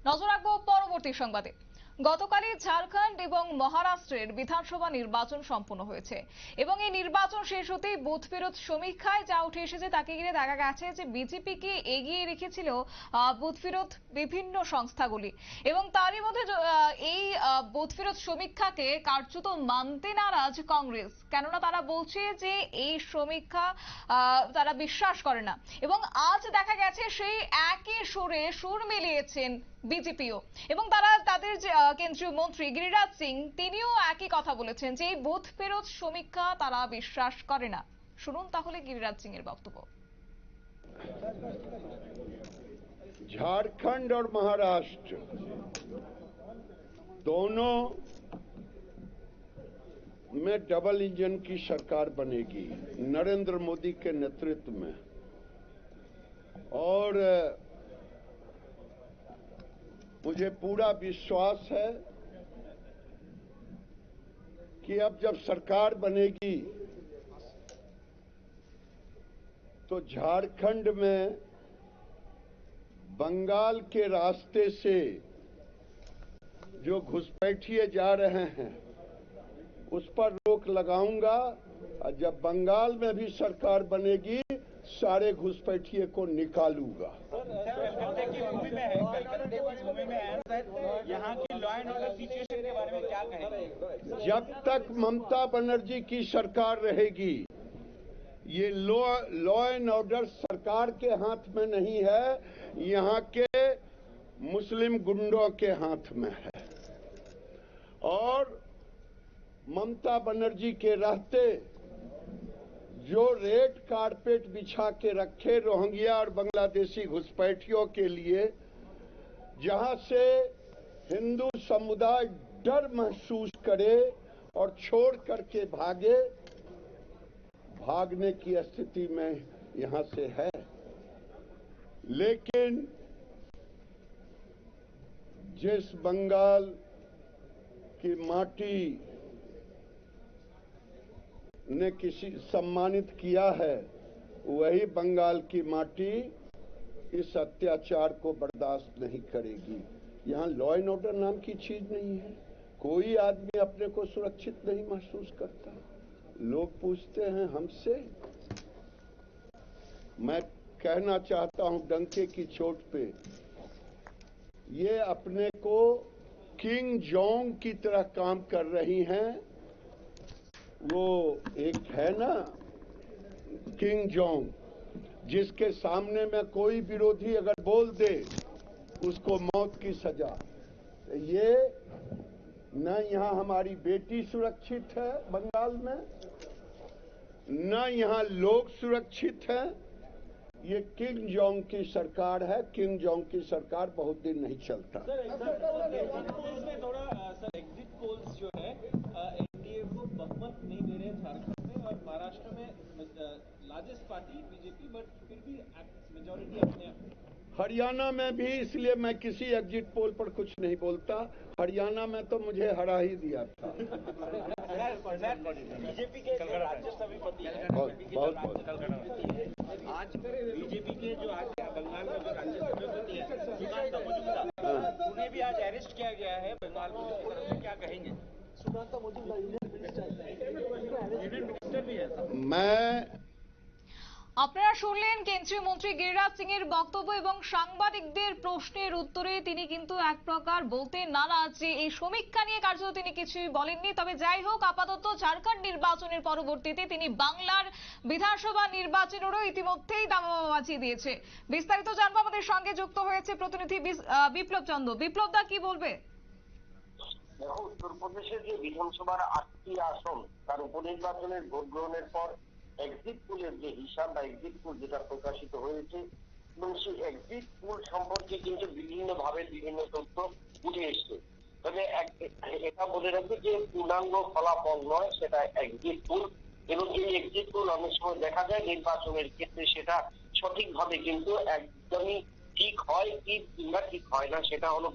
নজর রাখবো পরবর্তী সংবাদে। গতকালই ঝাড়খণ্ড এবং মহারাষ্ট্রের বিধানসভা নির্বাচন সম্পন্ন হয়েছে এবং এই নির্বাচন শেষ হতেই বুথ ফেরত সমীক্ষায় যা উঠে এসেছে তাকে ঘিরে দেখা গেছে যে বিজেপিকে এগিয়ে রেখেছিল বুথ ফেরত বিভিন্ন সংস্থাগুলি এবং তারই মধ্যে এই বুথ ফেরত সমীক্ষাকে কার্যত মানতে নারাজ কংগ্রেস, কেননা তারা বলছে যে এই সমীক্ষা তারা বিশ্বাস করে না। এবং আজ দেখা গেছে সেই একই সুরে সুর মিলিয়েছেন বিজেপিও এবং তারা তাদের কেন্দ্রীয় মন্ত্রী গিরিরাজ সিং তিনিও একই কথা বলেছেন যে এই বুথ ফেরত সমীক্ষা তারা বিশ্বাস করে না। শুনুন তাহলে গিরিরাজ সিং এর বক্তব্য। झारखंड और महाराष्ट्र दोनों में डबल इंजन की सरकार बनेगी नरेंद्र मोदी के नेतृत्व में। और मुझे पूरा विश्वास है कि अब जब सरकार बनेगी तो झारखंड में बंगाल के रास्ते से जो घुसपैठिए जा रहे हैं उस पर रोक लगाऊंगा और जब बंगाल में भी सरकार बनेगी सारे घुसपैठिए को निकालूंगा। यहाँ की लॉ एंड ऑर्डर सिचुएशन के बारे में क्या कहेंगे? जब तक ममता बनर्जी की सरकार रहेगी ये लॉ एंड ऑर्डर सरकार के हाथ में नहीं है, यहाँ के मुस्लिम गुंडों के हाथ में है। और ममता बनर्जी के रहते जो रेड कारपेट बिछा के रखे रोहिंग्या और बांग्लादेशी घुसपैठियों के लिए, जहां से हिंदू समुदाय डर महसूस करे और छोड़ करके भागने की स्थिति में यहां से है। लेकिन जिस बंगाल की माटी ने किसी सम्मानित किया है वही बंगाल की माटी इस अत्याचार को बर्दाश्त नहीं करेगी। यहाँ लॉ एंड ऑर्डर नाम की चीज नहीं है, कोई आदमी अपने को सुरक्षित नहीं महसूस करता। लोग पूछते हैं हमसे, मैं कहना चाहता हूं डंके की चोट पे, ये अपने को किंग जोंग की तरह काम कर रही हैं। वो एक है ना किंग जोंग, जिसके सामने में कोई विरोधी अगर बोल दे उसको मौत की सजा। ये न यहाँ हमारी बेटी सुरक्षित है बंगाल में, न यहाँ लोग सुरक्षित हैं। ये किंग जोंग की सरकार है, किंग जोंग की सरकार बहुत दिन नहीं चलता। एग्जिट पोल्स जो है एनडीए को बहुमत नहीं दे रहे झारखंड में और महाराष्ट्र में लार्जेस्ट पार्टी बीजेपी, बट फिर भी मेजॉरिटी अपने। हरियाणा में भी, इसलिए मैं किसी एग्जिट पोल पर कुछ नहीं बोलता। हरियाणा में तो मुझे हरा ही दिया था। बीजेपी के राज्य सभापति बहुत आज बीजेपी के जो आज बंगाल में जो राज्य सभापति है सुकांता मजूमदार, उन्हें भी आज अरेस्ट किया गया है बंगाल पुलिस की तरफ से, क्या कहेंगे? सुकांता मजूमदार यूनियन मिनिस्टर भी है। मैं আপনারা শুনলেন কেন্দ্রীয় মন্ত্রী গিরিরাজ সিং এর বক্তব্য এবং সাংবাদিকদের প্রশ্নের উত্তরে তিনি কিন্তু এক প্রকার বলতে নারাজ যে এই সমীক্ষা নিয়ে কার্যত তিনি কিছুই বলেননি। তবে যাই হোক, আপাতত ঝাড়খণ্ড নির্বাচনের পরবর্তীতে তিনি বাংলার বিধানসভা নির্বাচনেরও ইতিমধ্যেই দামামা বাজিয়ে দিয়েছে। বিস্তারিত জানবো, আমাদের সঙ্গে যুক্ত হয়েছে প্রতিনিধি বিপ্লব চন্দ্র। বিপ্লব দা, কি বলবে? দেখো, উত্তরপ্রদেশের যে বিধানসভার 8টি আসন তার উপনির্বাচনের ভোট গ্রহণের পর এক্সিট পুলের যে হিসাব বা এক্সিট পুল যেটা প্রকাশিত হয়েছে এবং সেই এক্সিট পুল সম্পর্কে কিন্তু বিভিন্ন ভাবে বিভিন্ন তথ্য উঠে এসছে। তবে এটা বলে রাখবে যে পূর্ণাঙ্গ ফলাফল নয়, সেটা এক্সিট পুল। এবং এই এক্সিট পুল অনেক সময় দেখা যায় নির্বাচনের ক্ষেত্রে সেটা সঠিকভাবে কিন্তু একদমই ঠিক হয় কি কিংবা ঠিক হয় না, সেটা হলো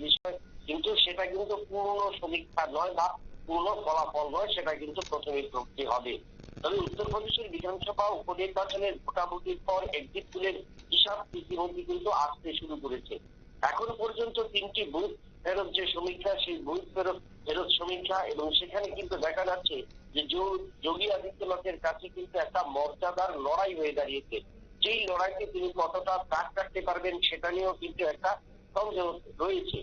বিষয়। কিন্তু সেটা কিন্তু পূর্ণ সমীক্ষা নয় বা পূর্ণ ফলাফল নয়, সেটা কিন্তু প্রথমে প্রক্রিয়া হবে। তবে উত্তরপ্রদেশের বিধানসভা উপনির্বাচনের ভোটাভুটির পর এক্সিট পুলের হিসাব ইতিমধ্যে কিন্তু আসতে শুরু করেছে। এখন পর্যন্ত 3 তিনটি বুথ ফেরত যে সমীক্ষা, সেই বুথ ফেরত সমীক্ষা, এবং সেখানে কিন্তু দেখা যাচ্ছে যে যোগী আদিত্যনাথের কাছে কিন্তু একটা মর্যাদার লড়াই হয়ে দাঁড়িয়েছে। যেই লড়াইতে তিনি কতটা তাক রাখতে পারবেন সেটা নিয়েও কিন্তু একটা সন্দেহ রয়েছে।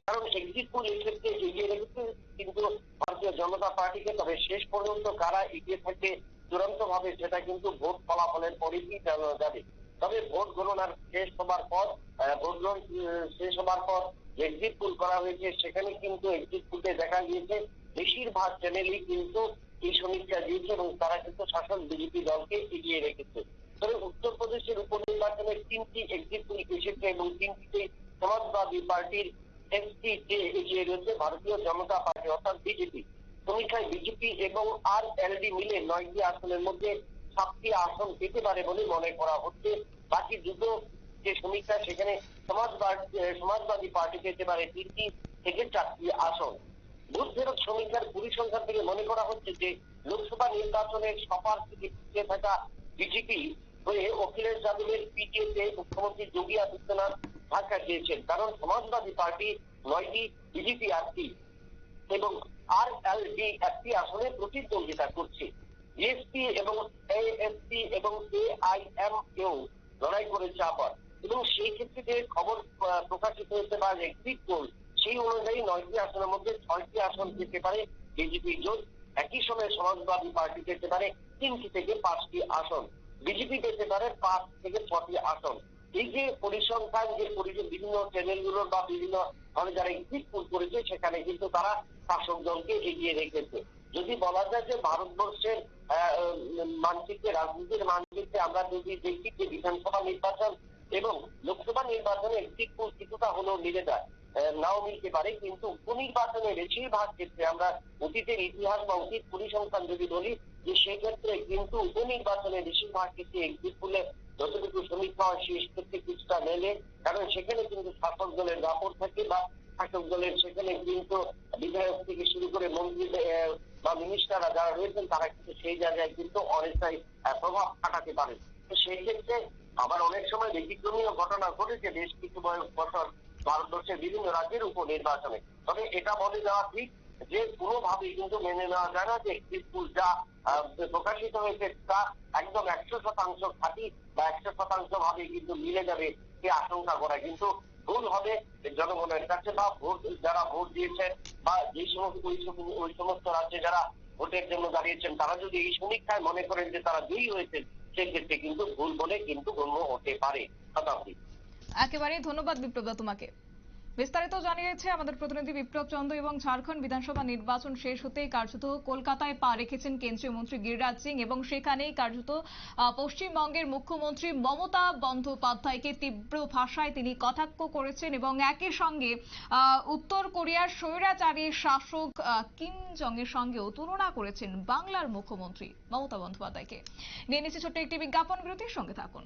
কারণ এক্সিট পোল এক্ষেত্রে এগিয়ে রেখেছে কিন্তু ভারতীয় জনতা পার্টিকে, তবে শেষ পর্যন্ত কারা এগিয়ে থাকে চূড়ান্ত ভাবে সেটা কিন্তু ভোট ফলাফলের পরেই জানা যাবে। তবে ভোট গণনার শেষ হবার পর ভোট গ্রহণ শেষ হবার পর এক্সিট পোল করা হয়েছে, সেখানে কিন্তু এক্সিট পোলে দেখা গিয়েছে বেশিরভাগ চ্যানেলই কিন্তু এই সমীক্ষা দিয়েছে এবং তারা কিন্তু শাসক বিজেপি দলকে এগিয়ে রেখেছে। তবে উত্তরপ্রদেশের উপনির্বাচনের 3টি এক্সিট পোল এসেছে এবং 3টিতে সমাজবাদী পার্টির এসপিকে এগিয়ে রয়েছে ভারতীয় জনতা পার্টি অর্থাৎ বিজেপি। সমীক্ষায় বিজেপি এবং আরএলডি মিলে 9টি আসনের মধ্যে 7টি আসন পেতে পারে বলে মনে করা হচ্ছে। বাকি দুটো যে সমীক্ষা, সেখানে সমাজবাদী পার্টি পেতে পারে 3টি থেকে 4টি আসন। বুথ ফেরত সমীক্ষার পরিসংখ্যান থেকে মনে করা হচ্ছে যে লোকসভা নির্বাচনের সফর থেকে পিছিয়ে থাকা বিজেপি হয়ে অখিলেশ যাদবের পিটিএতে মুখ্যমন্ত্রী যোগী আদিত্যনাথ ধাক্কা খেয়েছেন। কারণ সমাজবাদী পার্টি 9টি, বিজেপি 8টি এবং আরএলডি 1টি আসনে প্রতিদ্বন্দ্বিতা করছে। বিএসপি এবং এএসপি এবং এআইএমকেও লড়াই করেছে আবার, এবং সেই ক্ষেত্রে যে খবর প্রকাশিত হয়েছে বা এক্সিট পোল, সেই অনুযায়ী 9টি আসনের মধ্যে 6টি আসন পেতে পারে বিজেপি জোট। একই সময়ে সমাজবাদী পার্টি পেতে পারে 3টি থেকে 5টি আসন, বিজেপি পেতে পারে 5 থেকে 6টি আসন। এই যে পরিসংখ্যান, যে বিভিন্ন চ্যানেলগুলোর বা বিভিন্ন ভাবে যারা এক্সিট পোল করেছে, সেখানে কিন্তু তারা শাসক দলকে এগিয়ে রেখেছে। যদি বলা যায় যে ভারতবর্ষের মানচিত্রে, রাজনীতির মানচিত্রে আমরা যদি দেখি যে বিধানসভা নির্বাচন এবং লোকসভা নির্বাচনে এক্সিট পোল কিছুটা হলেও মিলে যায়, নাও মিলতে পারে, কিন্তু উপনির্বাচনে বেশিরভাগ ক্ষেত্রে আমরা অতীতের ইতিহাস বা অতীত পরিসংখ্যান যদি বলি, যে সেক্ষেত্রে কিন্তু উপনির্বাচনে বেশিরভাগ ক্ষেত্রে এক্সিট পোলে যতটুকু সমীক্ষা হয় সেই ক্ষেত্রে কিছুটা মেলে। কারণ সেখানে কিন্তু শাসক দলের দাপট থাকে বা শাসক দলের সেখানে কিন্তু বিধায়ক থেকে শুরু করে মন্ত্রী বা মিনিস্টাররা যারা রয়েছেন, তারা কিন্তু সেই জায়গায় কিন্তু অনেকটাই প্রভাব খাটাতে পারে। তো সেই ক্ষেত্রে আবার অনেক সময় ব্যতিক্রমীয় ঘটনা ঘটেছে বেশ কিছু বছর ভারতবর্ষের বিভিন্ন রাজ্যের উপনির্বাচনে। তবে এটা বলে দেওয়া ঠিক যে কোনোভাবেই কিন্তু মেনে নেওয়া যায় না যে এক্সিট পোল যা প্রকাশিত হয়েছে তা একদম 100% খাঁটি বা 100% ভাবে কিন্তু মিলে যাবে সে আশঙ্কা করা কিন্তু ভুল হবে জনগণের কাছে, বা যারা ভোট দিয়েছেন বা যে সমস্ত ওই সমস্ত রাজ্যে যারা ভোটের জন্য দাঁড়িয়েছেন, তারা যদি এই সমীক্ষায় মনে করেন যে তারা জয়ী হয়েছেন, সেক্ষেত্রে কিন্তু ভুল বলে কিন্তু গণ্য হতে পারে। শতাব্দী। একেবারেই ধন্যবাদ বিপ্লব দা তোমাকে। বিস্তারিত জানিয়েছে আমাদের প্রতিনিধি বিপ্লব চন্দ্র। এবং ঝাড়খণ্ড বিধানসভা নির্বাচন শেষ হতেই কার্যত কলকাতায় পা রেখেছেন কেন্দ্রীয় মন্ত্রী গিরিরাজ সিং, এবং সেখানেই কার্যত পশ্চিমবঙ্গের মুখ্যমন্ত্রী মমতা বন্দ্যোপাধ্যায়কে তীব্র ভাষায় তিনি কটাক্ষ করেছেন এবং একই সঙ্গে উত্তর কোরিয়ার স্বৈরাচারী শাসক কিম জং এর সঙ্গেও তুলনা করেছেন বাংলার মুখ্যমন্ত্রী মমতা বন্দ্যোপাধ্যায়কে। নিয়ে নিচ্ছে ছোট্ট একটি বিজ্ঞাপন বিরতির সঙ্গে থাকুন।